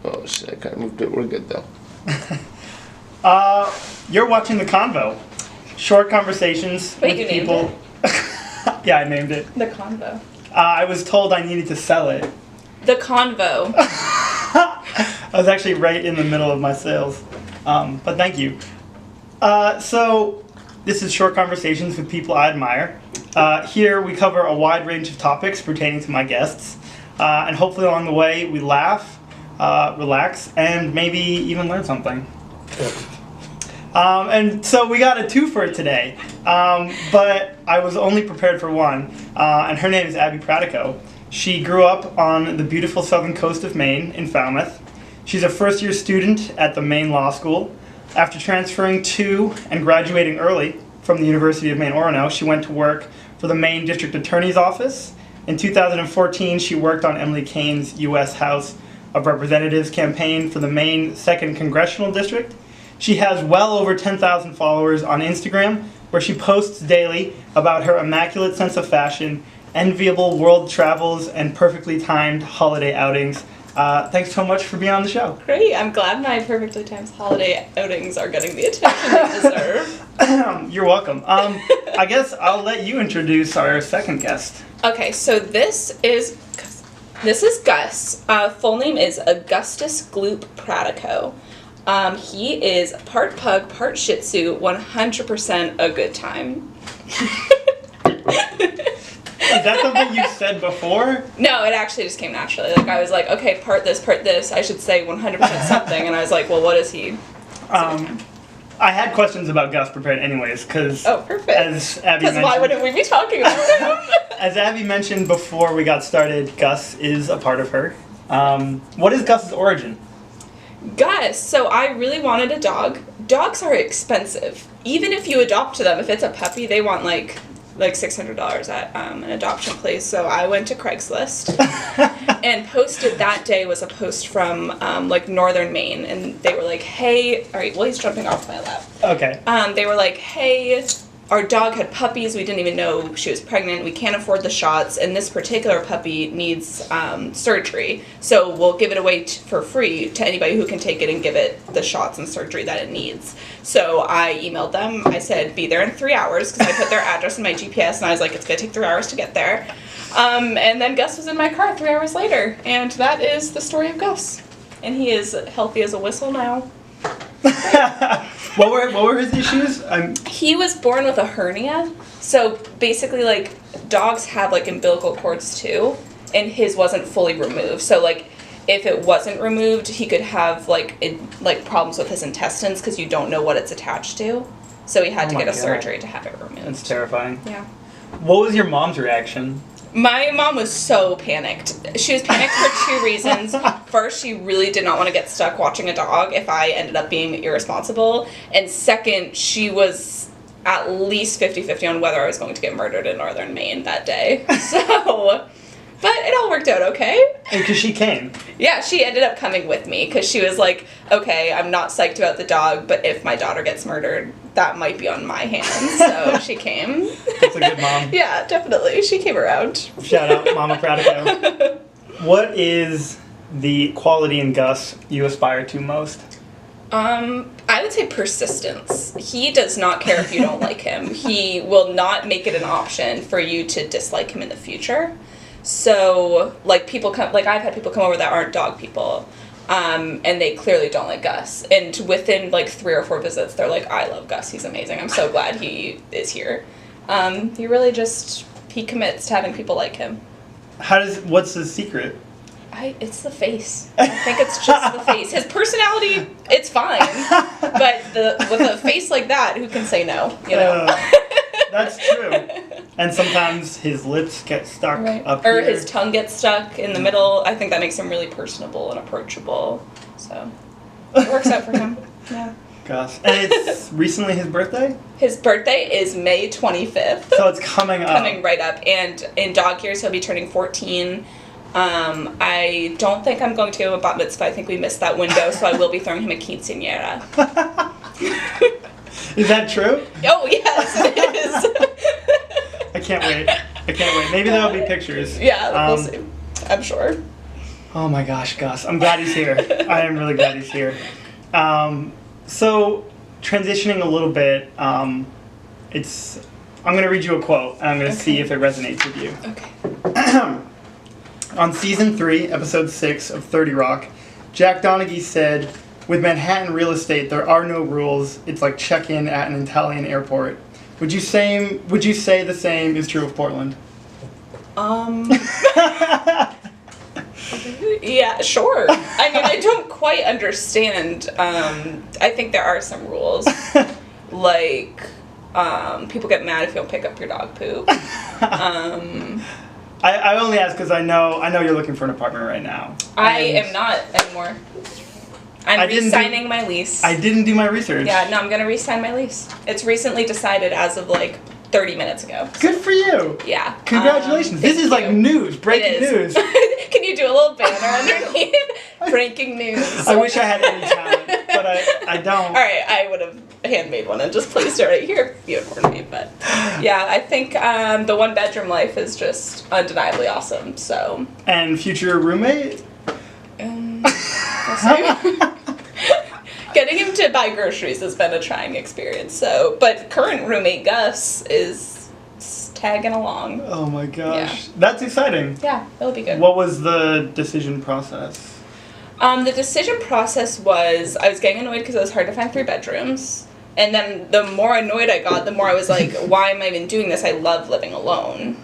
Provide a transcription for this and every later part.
Oh shit, I kind of moved it. We're good though. You're watching the Convo. Short conversations Wait, with you named people. Yeah, I named it. The Convo. I was told I needed to sell it. The Convo. I was actually right in the middle of my sales. But thank you. So, this is Short Conversations with People I Admire. Here we cover a wide range of topics pertaining to my guests. And hopefully along the way we laugh, relax, and maybe even learn something. And so we got a twofer today, but I was only prepared for one, and her name is Abbie Pratico. She grew up on the beautiful southern coast of Maine in Falmouth. She's a first-year student at the Maine Law School. After transferring to and graduating early from the University of Maine, Orono, she went to work for the Maine District Attorney's Office. In 2014, she worked on Emily Kane's U.S. House of Representatives campaign for the Maine 2nd Congressional District. She has well over 10,000 followers on Instagram, where she posts daily about her immaculate sense of fashion, enviable world travels, and perfectly timed holiday outings. Thanks so much for being on the show. Great. I'm glad my perfectly timed holiday outings are getting the attention they deserve. You're welcome. I guess I'll let you introduce our second guest. Okay, so this is Gus. Full name is Augustus Gloop Pratico. He is part pug, part shih tzu, 100% a good time. Is that something you said before? No, it actually just came naturally. Like, I was like, okay, part this, I should say 100% something, and I was like, well, what is he? I had questions about Gus prepared anyways, because perfect. As Abbie mentioned, why wouldn't we be talking about him? As Abbie mentioned before we got started, Gus is a part of her. What is Gus's origin? Gus, so I really wanted a dog. Dogs are expensive. Even if you adopt them, if it's a puppy, they want like $600 at an adoption place. So I went to Craigslist and posted that day was a post from northern Maine, and they were like, hey, all right, well, he's jumping off my lap. Okay. They were like, hey, our dog had puppies. We didn't even know she was pregnant. We can't afford the shots, and this particular puppy needs surgery. So we'll give it away for free to anybody who can take it and give it the shots and surgery that it needs. So I emailed them. I said, be there in 3 hours, because I put their address in my GPS, and I was like, it's going to take 3 hours to get there. And then Gus was in my car 3 hours later, and that is the story of Gus. And he is healthy as a whistle now. What were his issues? He was born with a hernia, so basically, dogs have, umbilical cords, too, and his wasn't fully removed. So, if it wasn't removed, he could have, problems with his intestines, because you don't know what it's attached to. So he had to get a surgery to have it removed. That's terrifying. Yeah. What was your mom's reaction? My mom was so panicked. She was panicked for 2 reasons. First, she really did not want to get stuck watching a dog if I ended up being irresponsible. And second, she was at least 50-50 on whether I was going to get murdered in northern Maine that day. So, but it all worked out okay. Because she came. Yeah, she ended up coming with me because she was like, okay, I'm not psyched about the dog, but if my daughter gets murdered, that might be on my hands. So she came. That's a good mom. Yeah, definitely. She came around. Shout out, Mama Pratico. What is the quality in Gus you aspire to most? I would say persistence. He does not care if you don't like him. He will not make it an option for you to dislike him in the future. So, people come, I've had people come over that aren't dog people, and they clearly don't like Gus. And within, 3 or 4 visits, they're like, I love Gus, he's amazing, I'm so glad he is here. He really he commits to having people like him. What's his secret? It's the face. I think it's just the face. His personality, it's fine, but with a face like that, who can say no, you know? That's true. And sometimes his lips get stuck up here. Or his tongue gets stuck in the middle. I think that makes him really personable and approachable. So, it works out for him. Yeah. Gosh. And it's recently his birthday? His birthday is May 25th. So it's coming up. Coming right up. And in dog years, he'll be turning 14. I don't think I'm going to give him a bat mitzvah. I think we missed that window, so I will be throwing him a quinceañera. Is that true? Oh, yes, it is. I can't wait. Maybe there'll be pictures. Yeah, we'll see. I'm sure. Oh my gosh, Gus. I'm glad he's here. I am really glad he's here. So, transitioning a little bit, I'm going to read you a quote, and I'm going to see if it resonates with you. Okay. On season 3, episode 6 of 30 Rock, Jack Donaghy said, "With Manhattan real estate, there are no rules. It's like check-in at an Italian airport." Would you say the same is true of Portland? Yeah, sure. I mean, I don't quite understand. I think there are some rules. Like, people get mad if you don't pick up your dog poop. I only ask because I know you're looking for an apartment right now. I am not anymore. I'm re-signing my lease. I didn't do my research. Yeah, no, I'm going to re-sign my lease. It's recently decided as of like 30 minutes ago. Good for you. Yeah. Congratulations. This is like news, breaking news. Can you do a little banner underneath? Breaking news. I wish I had any talent, but I don't. All right, I would have handmade one and just placed it right here. Be it for me, but yeah, I think the one bedroom life is just undeniably awesome. So. And future roommate? We'll see. Getting him to buy groceries has been a trying experience. So, but current roommate Gus is tagging along. Oh my gosh, Yeah. That's exciting. Yeah, it'll be good. What was the decision process? The decision process was I was getting annoyed because it was hard to find 3 bedrooms. And then the more annoyed I got, the more I was like, why am I even doing this? I love living alone.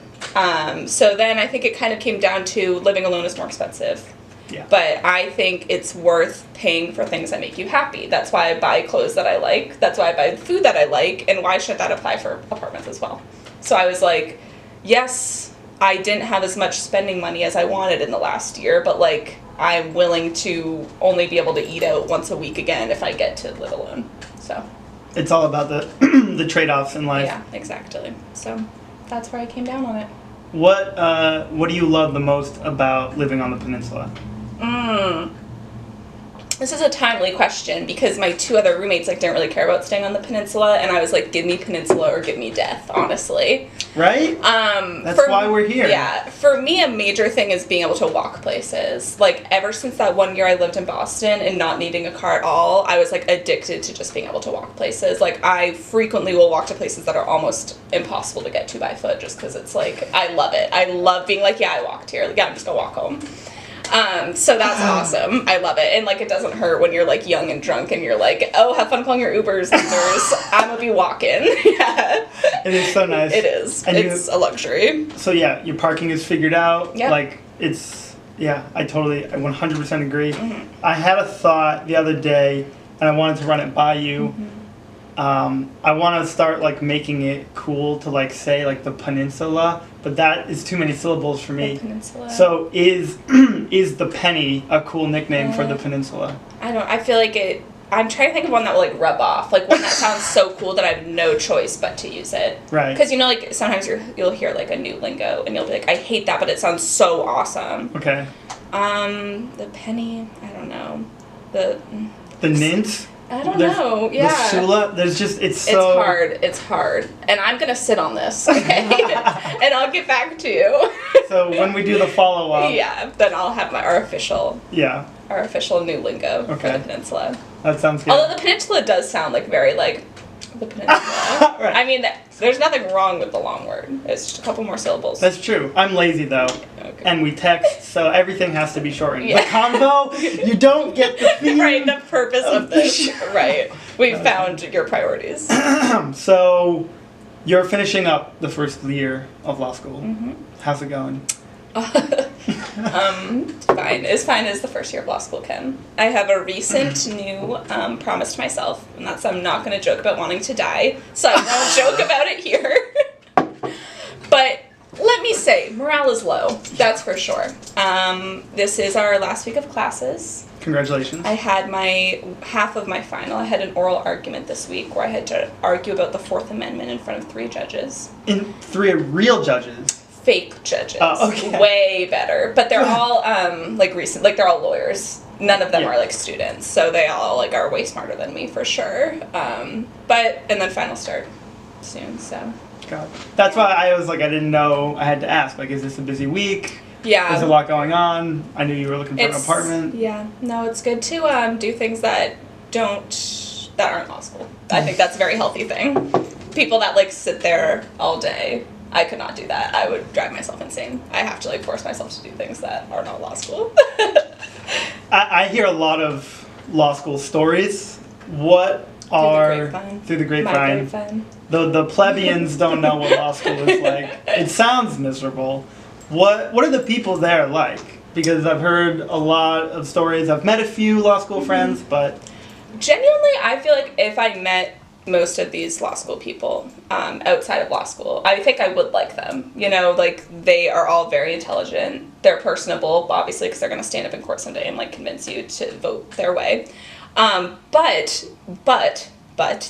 So then I think it kind of came down to living alone is more expensive. Yeah. But I think it's worth paying for things that make you happy. That's why I buy clothes that I like. That's why I buy food that I like. And why should that apply for apartments as well? So I was like, yes, I didn't have as much spending money as I wanted in the last year, but like I'm willing to only be able to eat out once a week again if I get to live alone. So it's all about the the trade-offs in life. Yeah, exactly. So that's where I came down on it. What do you love the most about living on the peninsula? This is a timely question because my 2 other roommates didn't really care about staying on the peninsula, and I was like, give me peninsula or give me death, honestly. Right? That's why we're here. Yeah. For me, a major thing is being able to walk places. Like, ever since that one year I lived in Boston and not needing a car at all, I was addicted to just being able to walk places. Like, I frequently will walk to places that are almost impossible to get to by foot just because it's I love it. I love being yeah, I walked here. Yeah, I'm just gonna walk home. So that's awesome. I love it. And it doesn't hurt when you're young and drunk and you're oh, have fun calling your Ubers. I'm gonna be walking. Yeah. It is so nice. It is. And it's a luxury. So yeah, your parking is figured out. Yeah. I 100% agree. Mm-hmm. I had a thought the other day and I wanted to run it by you. Mm-hmm. I want to start making it cool to say the Peninsula, but that is too many syllables for me. The Peninsula. So is the Penny a cool nickname for the Peninsula? I feel I'm trying to think of one that will rub off, one that sounds so cool that I have no choice but to use it. Right. Because sometimes you'll hear a new lingo and you'll be I hate that, but it sounds so awesome. Okay. The Penny, I don't know. The Nint. I don't know. Yeah. The Sula. There's just it's so. It's hard, and I'm gonna sit on this, okay? And I'll get back to you. So when we do the follow up. Yeah, then I'll have our official. Yeah. Our official new lingo for the Peninsula. That sounds good. Although the Peninsula does sound very the Peninsula. Right. I mean, there's nothing wrong with the long word. It's just a couple more syllables. That's true. I'm lazy though. Okay. And we text, so everything has to be shortened. Yeah. The Convo, you don't get the theme. Right, the purpose of this. Right. We found your priorities. So, you're finishing up the first year of law school. Mm-hmm. How's it going? Fine. As fine as the first year of law school can. I have a recent new promise to myself, and that's I'm not going to joke about wanting to die, so I won't joke about it here. But let me say, morale is low. That's for sure. This is our last week of classes. Congratulations. I had half of my final. I had an oral argument this week where I had to argue about the 4th Amendment in front of 3 judges. In 3 real judges? Fake judges. Oh, okay. Way better. But they're all, recent, they're all lawyers. None of them are, students. So they all, are way smarter than me, for sure. And then final start soon, so. God. That's why I was I didn't know, I had to ask, is this a busy week? Yeah. There's a lot going on. I knew you were looking for an apartment. Yeah. No, it's good to do things that aren't law school. I think that's a very healthy thing. People that like sit there all day, I could not do that. I would drive myself insane. I have to like force myself to do things that are not law school. I hear a lot of law school stories. What are through the grapevine? The plebeians don't know what law school is like. It sounds miserable. What are the people there like? Because I've heard a lot of stories. I've met a few law school friends, but genuinely, I feel like if I met most of these law school people outside of law school, I think I would like them. You know, like, they are all very intelligent. They're personable, obviously, because they're going to stand up in court someday and, like, convince you to vote their way. But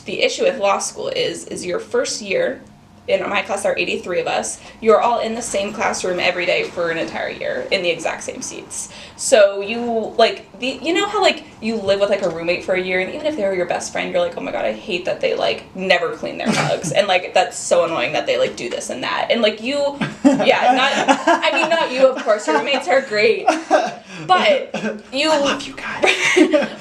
the issue with law school is your first year. In my class, there are 83 of us. You're all in the same classroom every day for an entire year in the exact same seats. So you, like, you know how, like, you live with, like, a roommate for a year, and even if they were your best friend, you're like, oh my god, I hate that they, like, never clean their mugs. And, like, that's so annoying that they, like, do this and that. And, like, not you, of course. Your roommates are great. But I love you guys.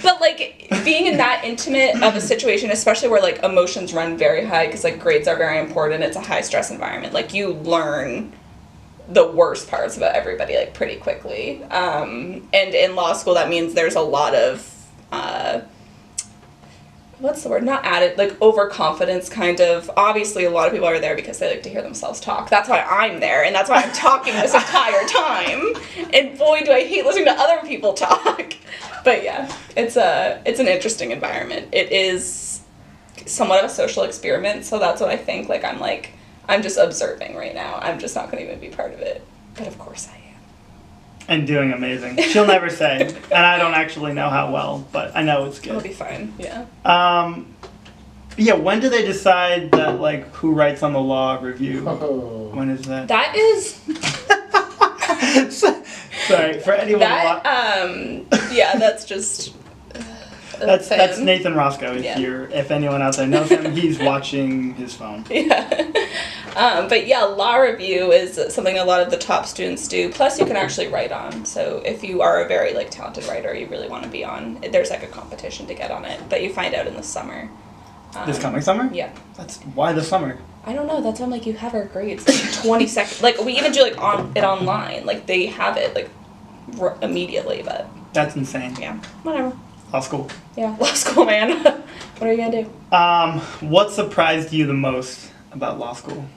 But, like, being in that intimate of a situation, especially where, like, emotions run very high because, like, grades are very important, it's a high-stress environment. Like, you learn the worst parts about everybody, like, pretty quickly. And in law school, that means there's a lot of, what's the word? Not added, like, overconfidence, kind of. Obviously, a lot of people are there because they like to hear themselves talk. That's why I'm there, and that's why I'm talking this entire time. And boy, do I hate listening to other people talk. But yeah, it's an interesting environment. It is somewhat of a social experiment, so that's what I think. Like, I'm just observing right now. I'm just not going to even be part of it. But of course I am. And doing amazing. She'll never say, and I don't actually know how well, but I know it's good. It'll be fine, yeah. Yeah, when do they decide that, like, who writes on the law review? Oh. When is that? That is... Sorry, for anyone... yeah, that's just... That's Nathan Roscoe. Yeah. If anyone out there knows him, he's watching his phone. Yeah. But yeah, law review is something a lot of the top students do. Plus, you can actually write on. So if you are a very, like, talented writer, you really want to be on, there's, like, a competition to get on it. But you find out in the summer. This coming summer? Yeah. Why the summer? I don't know. That's when, like, you have our grades. Like, 20 seconds. Like, we even do, like, online. Like, they have it, like, immediately, but... That's insane. Yeah. Whatever. Law school. Yeah, law school, man. What are you gonna do? What surprised you the most about law school?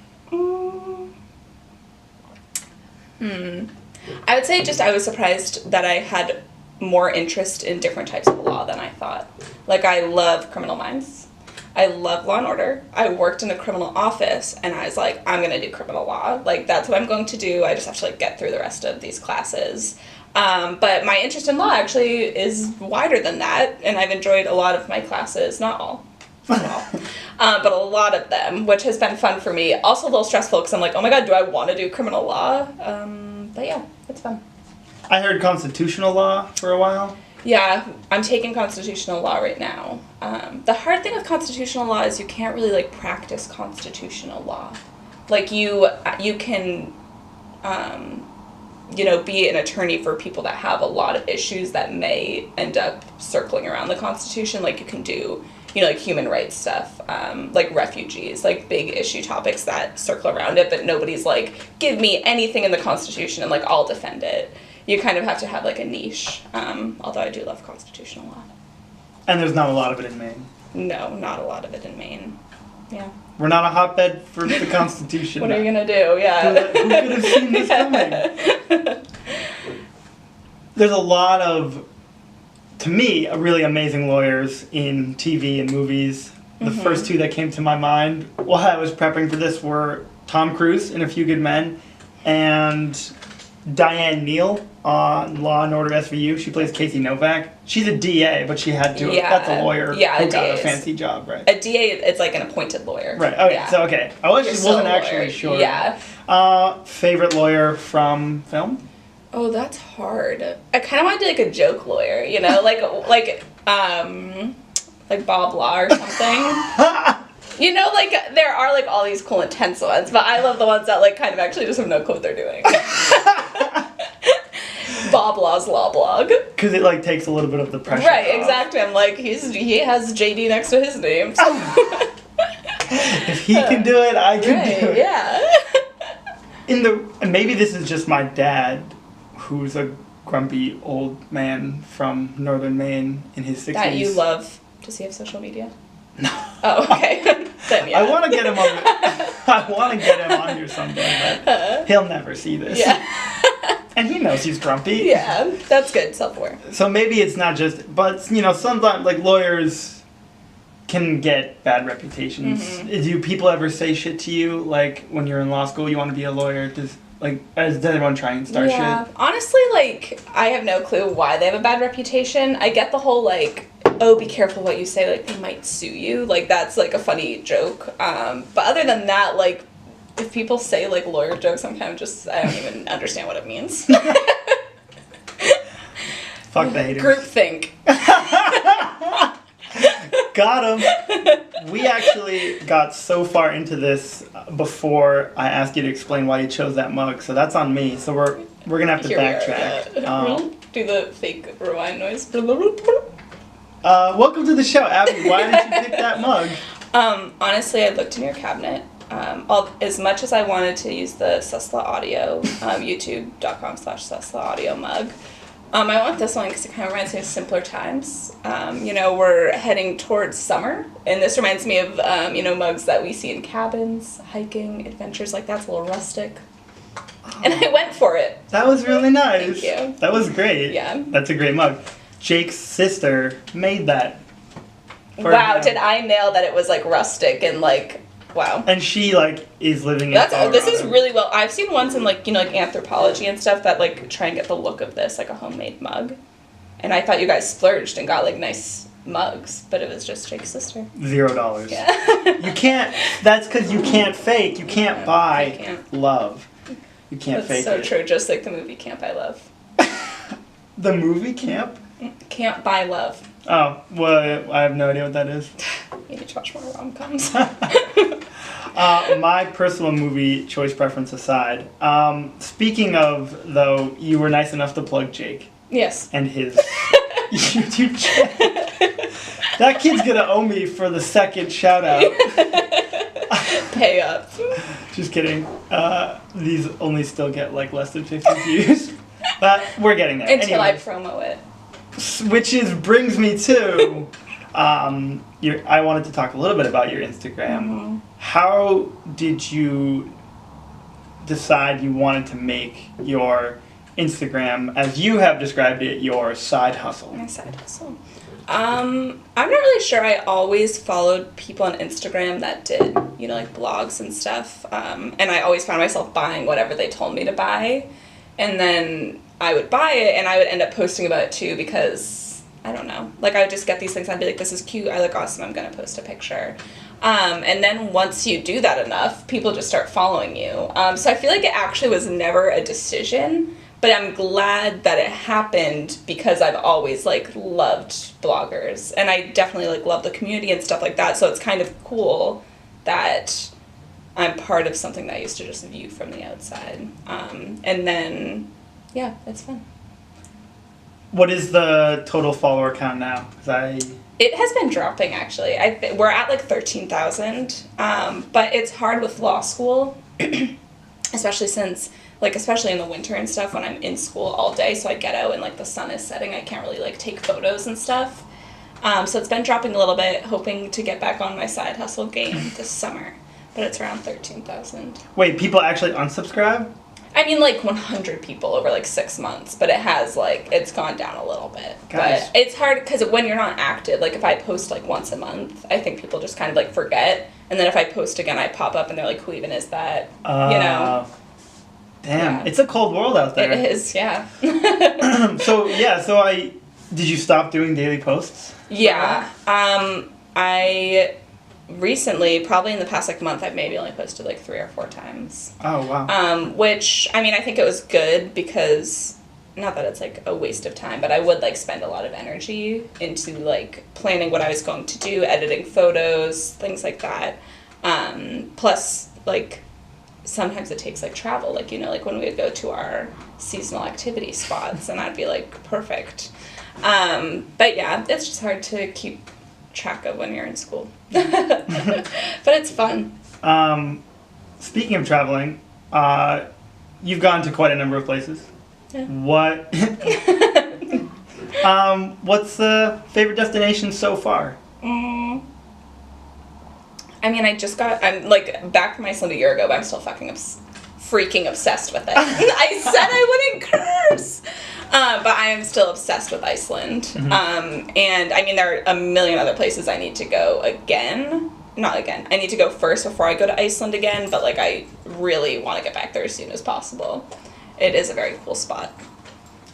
I would say I was surprised that I had more interest in different types of law than I thought. Like, I love criminal minds. I love Law and Order. I worked in a criminal office, and I was like, I'm gonna do criminal law. Like, that's what I'm going to do. I just have to, like, get through the rest of these classes. But my interest in law actually is wider than that, and I've enjoyed a lot of my classes. Not all. But a lot of them, which has been fun for me. Also a little stressful because I'm like, oh my god, do I want to do criminal law? But yeah, it's fun. I heard constitutional law for a while. Yeah, I'm taking constitutional law right now. The hard thing with constitutional law is you can't really, like, practice constitutional law. Like, you can, be an attorney for people that have a lot of issues that may end up circling around the Constitution. Like, you can do, like, human rights stuff, like refugees, like, big issue topics that circle around it, but nobody's like, give me anything in the Constitution and, like, I'll defend it. You kind of have to have, like, a niche, although I do love constitutional law. And there's not a lot of it in Maine. No, not a lot of it in Maine. Yeah. We're not a hotbed for the Constitution. What are you going to do? Yeah. Who could have seen this coming? There's a lot of, to me, really amazing lawyers in TV and movies. The first two that came to my mind while I was prepping for this were Tom Cruise in A Few Good Men and Diane Neal on Law and Order SVU. She plays Casey Novak. She's a DA, but she had to. Yeah. That's a lawyer who got a fancy job, right? A DA, it's like an appointed lawyer. Right. Okay. Yeah. So okay, I wasn't actually sure. Yeah. Favorite lawyer from film? Oh, that's hard. I kind of want to do, like, a joke lawyer, like Bob Law or something. Like, there are, like, all these cool intense ones, but I love the ones that, like, kind of actually just have no clue what they're doing. Bob Law's Law Blog. Because it like takes a little bit of the pressure Right, off. exactly. I'm like, he has JD next to his name. So. If he can do it, I can do it. Yeah. And maybe this is just my dad, who's a grumpy old man from northern Maine in his 60s. That you love. Does he have social media? No. Oh, okay. Then, yeah. I want to get him on. I want to get him on here someday, but he'll never see this. Yeah. And he knows he's grumpy. Yeah, that's good. Self-aware. So maybe it's not just, but you know, sometimes like lawyers can get bad reputations. Mm-hmm. Do people ever say shit to you like when you're in law school? You want to be a lawyer? Does everyone try and start shit? Honestly, like, I have no clue why they have a bad reputation. I get the whole, like, oh, be careful what you say, like, they might sue you. Like, that's, like, a funny joke. But other than that, like, if people say, like, lawyer jokes, I'm kind of just, I don't even understand what it means. Fuck the haters. Groupthink. Got him. We actually got so far into this before I asked you to explain why you chose that mug, so that's on me. So we're gonna have to Here we backtrack. are, do the fake rewind noise. Welcome to the show, Abbie. Why did you pick that mug? Honestly, I looked in your cabinet. As much as I wanted to use the Cessla Audio, youtube.com/Cessla Audio mug, I want this one because it kind of reminds me of simpler times. You know, we're heading towards summer, and this reminds me of, you know, mugs that we see in cabins, hiking, adventures like that. It's a little rustic. And I went for it. That was really nice. Thank you. That was great. Yeah. That's a great mug. Jake's sister made that. Wow, did I nail that it was, like, rustic and, like, wow. And she, like, is living in Colorado. This is really well. I've seen ones in, like, you know, like Anthropology and stuff that, like, try and get the look of this, like a homemade mug. And I thought you guys splurged and got, like, nice mugs, but it was just Jake's sister. $0. Yeah. You can't, that's because you can't fake. You can't buy You can't. love. You can't fake That's so it. true, just like the movie Can't Buy Love. The movie Camp? Can't Buy Love. Oh, well, I have no idea what that is. You need to watch more rom-coms. My personal movie choice preference aside, speaking of, though, you were nice enough to plug Jake Yes. and his YouTube channel. That kid's gonna owe me for the second shout out. Pay up. Just kidding. These only still get like less than 50 views. But we're getting there. Until I Anyways, promo it. which brings me to I wanted to talk a little bit about your Instagram. Mm-hmm. How did you decide you wanted to make your Instagram, as you have described it, your side hustle? My side hustle. I'm not really sure. I always followed people on Instagram that did, you know, like blogs and stuff. And I always found myself buying whatever they told me to buy. And then I would buy it and I would end up posting about it too because, I don't know, like I would just get these things. I'd be like, this is cute. I look awesome. I'm going to post a picture. And then once you do that enough, people just start following you. So I feel like it actually was never a decision. But I'm glad that it happened because I've always, like, loved bloggers. And I definitely, like, love the community and stuff like that. So it's kind of cool that I'm part of something that I used to just view from the outside. And then, yeah, it's fun. What is the total follower count now? It has been dropping, actually. We're at, like, 13,000. But it's hard with law school, especially since... like, especially in the winter and stuff when I'm in school all day, so I get out and, like, the sun is setting. I can't really, like, take photos and stuff. So it's been dropping a little bit, hoping to get back on my side hustle game this summer. But it's around 13,000. Wait, people actually unsubscribe? I mean, like, 100 people over, like, 6 months. But it has, like, it's gone down a little bit. Guys. But it's hard because when you're not active, like, if I post, like, once a month, I think people just kind of, like, forget. And then if I post again, I pop up and they're like, who even is that? You know? Damn, Yeah. It's a cold world out there. It is, yeah. Did you stop doing daily posts? Yeah. I recently, probably in the past, like, month, I've maybe only posted, like, 3 or 4 times. Oh, wow. Which, I mean, I think it was good because, not that it's, like, a waste of time, but I would, like, spend a lot of energy into, like, planning what I was going to do, editing photos, things like that. Plus, like... sometimes it takes, like, travel, like, you know, like, when we would go to our seasonal activity spots, and I'd be like, perfect. But yeah, it's just hard to keep track of when you're in school. But it's fun. Speaking of traveling, you've gone to quite a number of places. Yeah. What's the favorite destination so far? I mean, I'm like back from Iceland a year ago, but I'm still freaking obsessed with it. I said I wouldn't curse! But I am still obsessed with Iceland. Mm-hmm. And I mean, there are a million other places I need to go again. Not again. I need to go first before I go to Iceland again, but like I really want to get back there as soon as possible. It is a very cool spot.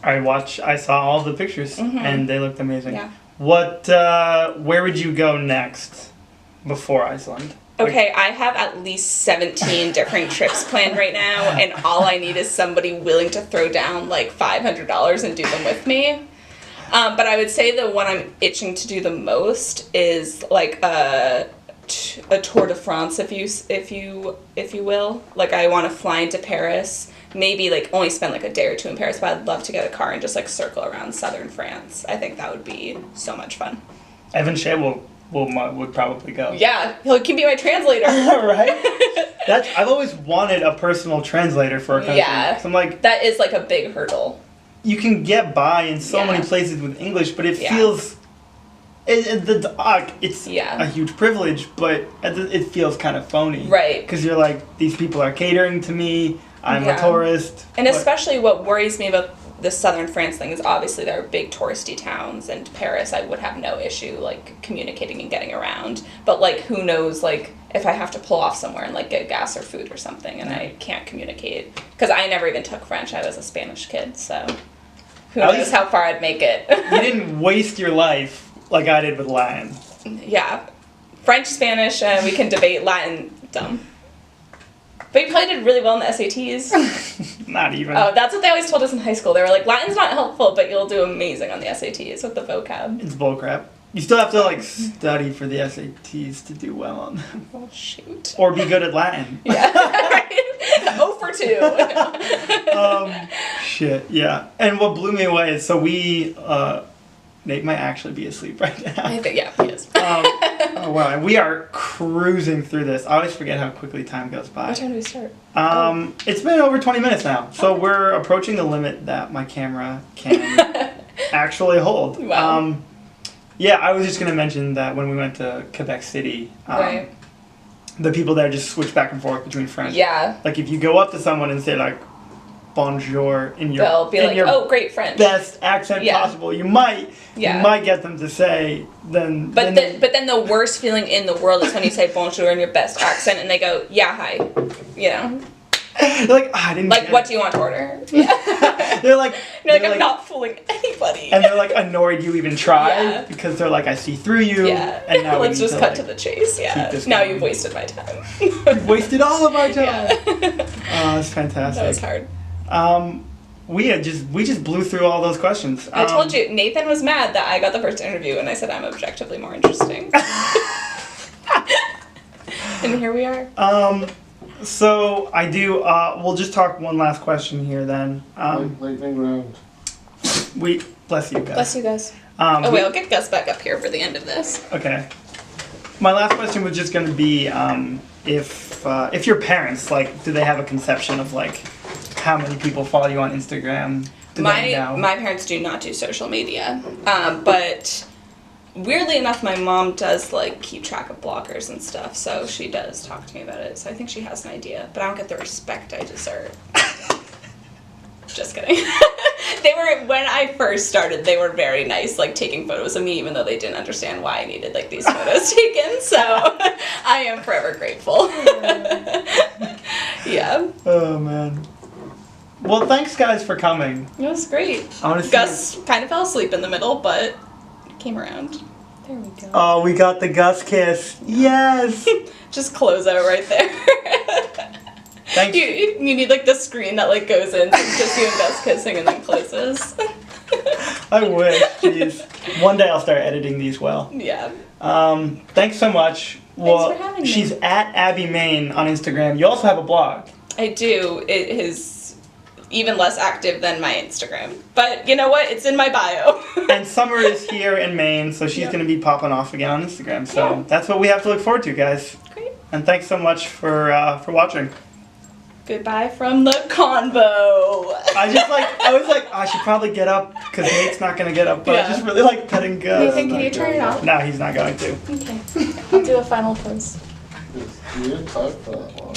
I saw all the pictures and they looked amazing. Yeah. Where would you go next before Iceland? Okay, I have at least 17 different trips planned right now, and all I need is somebody willing to throw down like $500 and do them with me. But I would say the one I'm itching to do the most is like a Tour de France, if you will. Like I want to fly into Paris, maybe like only spend like a day or two in Paris, but I'd love to get a car and just like circle around southern France. I think that would be so much fun. Evan Shea would probably go. Yeah, he can be my translator. Right? I've always wanted a personal translator for a country. Yeah. So I'm like, that is like a big hurdle. You can get by in so many places with English, but it feels... It's a huge privilege, but it feels kind of phony. Right. Because you're like, these people are catering to me, I'm a tourist. And especially what worries me about the southern France thing is obviously there are big touristy towns, and Paris I would have no issue like communicating and getting around. But like who knows like if I have to pull off somewhere and like get gas or food or something and I can't communicate. Because I never even took French, I was a Spanish kid, so who knows how far I'd make it. You didn't waste your life like I did with Latin. Yeah. French, Spanish, we can debate Latin, dumb. But you probably did really well in the SATs. Not even. Oh, that's what they always told us in high school. They were like, Latin's not helpful, but you'll do amazing on the SATs with the vocab. It's bullcrap. You still have to like study for the SATs to do well on them. Oh, shoot. Or be good at Latin. Yeah, right. 0 for 2. Shit, yeah. And what blew me away is, so Nate might actually be asleep right now. I think, yeah, he is. Oh, wow. We are cruising through this. I always forget how quickly time goes by. What time do we start? It's been over 20 minutes now. So we're approaching the limit that my camera can actually hold. Wow. Yeah, I was just going to mention that when we went to Quebec City, right. The people there just switch back and forth between French. Yeah. Like if you go up to someone and say like, bonjour in your, they'll be like, oh, great French. Best accent possible. You might get them to say then. But then the worst feeling in the world is when you say bonjour in your best accent and they go, yeah, hi, you know. They're like, I didn't. Like, what do you want to order? Yeah. They're like, I'm not fooling anybody. And they're like annoyed you even tried because they're like, I see through you. Yeah. And now let's just cut to the chase. Yeah. Now you've wasted my time. You've wasted all of our time. Yeah. Oh, that's fantastic. That was hard. We just blew through all those questions. I told you, Nathan was mad that I got the first interview and I said I'm objectively more interesting. And here we are. So I do, we'll just talk one last question here then. Lightning round. Bless you guys. Bless you guys. Wait, I'll get Gus back up here for the end of this. Okay. My last question was just going to be, if your parents, like, do they have a conception of, like, how many people follow you on Instagram? My parents do not do social media, but weirdly enough, my mom does like keep track of bloggers and stuff, so she does talk to me about it. So I think she has an idea, but I don't get the respect I deserve. Just kidding. When I first started, they were very nice, like taking photos of me, even though they didn't understand why I needed like these photos taken. So I am forever grateful. Yeah. Oh man. Well, thanks guys for coming. It was great. Gus kind of fell asleep in the middle, but came around. There we go. Oh, we got the Gus kiss. Yes. Just close out right there. Thanks. You need like the screen that like goes in, so it's just you and Gus kissing and then closes. I wish. Jeez. One day I'll start editing these well. Yeah. Thanks so much. Thanks for having me. She's at Abbie Main on Instagram. You also have a blog. I do. It is even less active than my Instagram. But you know what? It's in my bio. And summer is here in Maine, so she's going to be popping off again on Instagram. So that's what we have to look forward to, guys. Great. And thanks so much for watching. Goodbye from the convo. I was like, I should probably get up because Nate's not going to get up, but I just really like petting Gus. Nathan, can you turn it off? No, he's not going to. Okay. I'll do a final close. You didn't talk for that long.